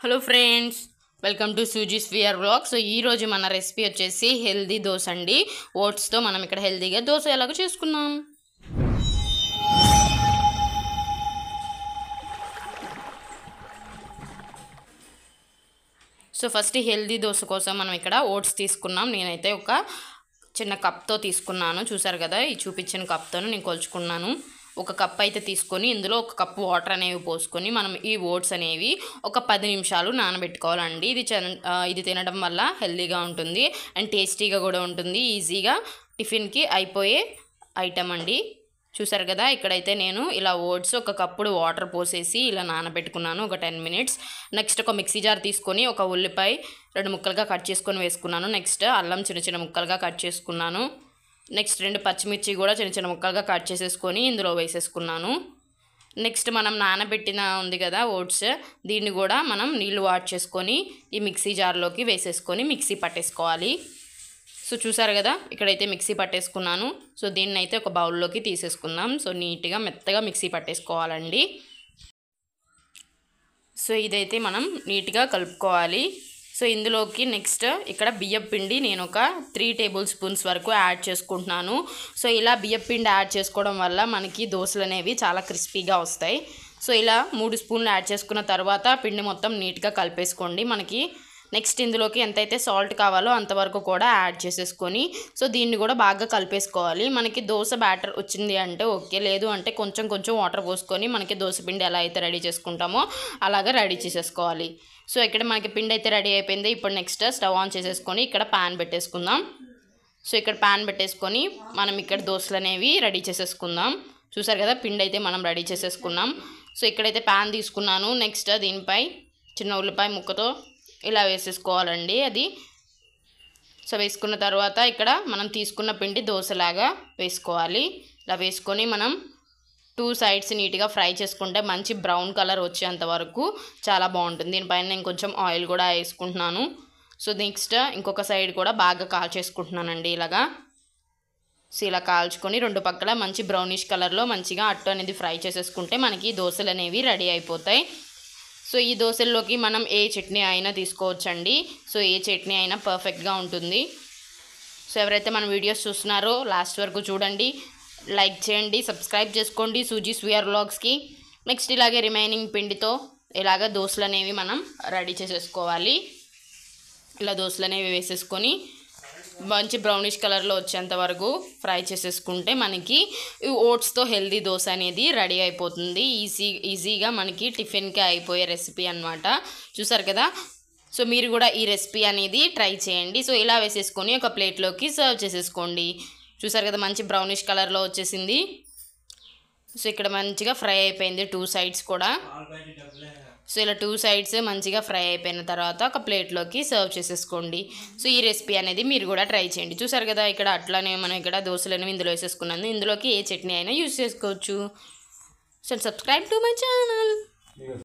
Hello friends, welcome to సూజీస్ VR vlog. So ఈ రోజు మన రెసిపీ వచ్చేసి హెల్దీ దోశ అండి. ఓట్స్తో మనం ఇక్కడ హెల్దీగా దోశ ఎలాగో చేసుకుందాం. సో ఫస్ట్ హెల్దీ దోశ కోసం మనం ఇక్కడ ఓట్స్ తీసుకున్నాం. నేనైతే ఒక చిన్న కప్తో తీసుకున్నాను. చూసారు కదా, ఈ చూపించిన కప్తో నేను కొలుచుకున్నాను. ఒక కప్ అయితే తీసుకొని ఇందులో ఒక కప్పు వాటర్ అనేవి పోసుకొని మనం ఈ ఓట్స్ అనేవి ఒక 10 నిమిషాలు నానబెట్టుకోవాలండి. ఇది తినడం వల్ల హెల్తీగా ఉంటుంది అండ్ టేస్టీగా కూడా ఉంటుంది. ఈజీగా టిఫిన్కి అయిపోయే ఐటమ్ అండి. చూసారు కదా, ఇక్కడైతే నేను ఇలా ఓట్స్ ఒక కప్పుడు వాటర్ పోసేసి ఇలా నానబెట్టుకున్నాను ఒక 10 మినిట్స్. నెక్స్ట్ ఒక మిక్సీ జార్ తీసుకొని ఒక ఉల్లిపాయ 2 ముక్కలుగా కట్ చేసుకొని వేసుకున్నాను. నెక్స్ట్ అల్లం చిన్న చిన్న ముక్కలుగా కట్ చేసుకున్నాను. నెక్స్ట్ 2 పచ్చిమిర్చి కూడా చిన్న చిన్న ముక్కలుగా కట్ చేసేసుకొని ఇందులో వేసేసుకున్నాను. నెక్స్ట్ మనం నానబెట్టిన ఉంది కదా ఓట్స్, దీన్ని కూడా మనం నీళ్ళు వాష్ చేసుకొని ఈ మిక్సీ జార్లోకి వేసేసుకొని మిక్సీ పట్టేసుకోవాలి. సో చూసారు కదా, ఇక్కడైతే మిక్సీ పట్టేసుకున్నాను. సో దీన్ని అయితే ఒక బౌల్లోకి తీసేసుకుందాం. సో నీట్గా మెత్తగా మిక్సీ పట్టేసుకోవాలండి. సో ఇదైతే మనం నీట్గా కలుపుకోవాలి. సో ఇందులోకి నెక్స్ట్ ఇక్కడ బియ్యం పిండి నేను ఒక 3 టేబుల్ స్పూన్స్ వరకు యాడ్ చేసుకుంటున్నాను. సో ఇలా బియ్యం పిండి యాడ్ చేసుకోవడం వల్ల మనకి దోశలు అనేవి చాలా క్రిస్పీగా వస్తాయి. సో ఇలా 3 స్పూన్లు యాడ్ చేసుకున్న తర్వాత పిండి మొత్తం నీట్గా కలిపేసుకోండి. మనకి నెక్స్ట్ ఇందులోకి ఎంతైతే సాల్ట్ కావాలో అంతవరకు కూడా యాడ్ చేసేసుకొని సో దీన్ని కూడా బాగా కలిపేసుకోవాలి. మనకి దోశ బ్యాటర్ వచ్చింది అంటే ఓకే, లేదు అంటే కొంచెం కొంచెం వాటర్ పోసుకొని మనకి దోశ పిండి ఎలా అయితే రెడీ చేసుకుంటామో అలాగా రెడీ చేసేసుకోవాలి. సో ఇక్కడ మనకి పిండి అయితే రెడీ అయిపోయింది. ఇప్పుడు నెక్స్ట్ స్టవ్ ఆన్ చేసేసుకొని ఇక్కడ ప్యాన్ పెట్టేసుకుందాం. సో ఇక్కడ ప్యాన్ పెట్టేసుకొని మనం ఇక్కడ దోశలు అనేవి రెడీ చేసేసుకుందాం. చూసారు కదా, పిండి అయితే మనం రెడీ చేసేసుకున్నాం. సో ఇక్కడైతే ప్యాన్ తీసుకున్నాను. నెక్స్ట్ దీనిపై చిన్న ఉల్లిపాయ ముక్కతో ఇలా వేసేసుకోవాలండి అది. సో వేసుకున్న తర్వాత ఇక్కడ మనం తీసుకున్న పిండి దోశలాగా వేసుకోవాలి. ఇలా వేసుకొని మనం 2 సైడ్స్ నీట్గా ఫ్రై చేసుకుంటే మంచి బ్రౌన్ కలర్ వచ్చేంత వరకు చాలా బాగుంటుంది. దీనిపైన నేను కొంచెం ఆయిల్ కూడా వేసుకుంటున్నాను. సో నెక్స్ట్ ఇంకొక సైడ్ కూడా బాగా కాల్చేసుకుంటున్నానండి ఇలాగా. సో ఇలా కాల్చుకొని 2 పక్కల మంచి బ్రౌనిష్ కలర్లో మంచిగా అట్టు అనేది ఫ్రై చేసేసుకుంటే మనకి దోశలు అనేవి రెడీ అయిపోతాయి. సో ఈ దోశల్లోకి మనం ఏ చట్నీ అయినా తీసుకోవచ్చండి. సో ఏ చట్నీ అయినా పర్ఫెక్ట్గా ఉంటుంది. సో ఎవరైతే మన వీడియోస్ చూస్తున్నారో లాస్ట్ వరకు చూడండి, లైక్ చేయండి, సబ్స్క్రైబ్ చేసుకోండి సూజీస్ విఆర్ వ్లాగ్స్కి. నెక్స్ట్ ఇలాగే రిమైనింగ్ పిండితో ఇలాగ దోశలు అనేవి మనం రెడీ చేసేసుకోవాలి. ఇలా దోశలు అనేవి వేసేసుకొని మంచి బ్రౌనిష్ కలర్లో వచ్చేంత వరకు ఫ్రై చేసేసుకుంటే మనకి ఓట్స్తో హెల్దీ దోశ అనేది రెడీ అయిపోతుంది. ఈజీగా మనకి టిఫిన్కి అయిపోయే రెసిపీ అన్నమాట. చూసారు కదా, సో మీరు కూడా ఈ రెసిపీ అనేది ట్రై చేయండి. సో ఇలా వేసేసుకొని ఒక ప్లేట్లోకి సర్వ్ చేసేసుకోండి. చూసారు కదా, మంచి బ్రౌనిష్ కలర్లో వచ్చేసింది. సో ఇక్కడ మంచిగా ఫ్రై అయిపోయింది 2 సైడ్స్ కూడా. సో ఇలా 2 సైడ్స్ మంచిగా ఫ్రై అయిపోయిన తర్వాత ఒక ప్లేట్లోకి సర్వ్ చేసేసుకోండి. సో ఈ రెసిపీ అనేది మీరు కూడా ట్రై చేయండి. చూసారు కదా, ఇక్కడ అట్లానే మనం ఇక్కడ దోశలను ఇందులో వేసేసుకున్నాను. ఇందులోకి ఏ చట్నీ అయినా యూజ్ చేసుకోవచ్చు. So subscribe to my channel.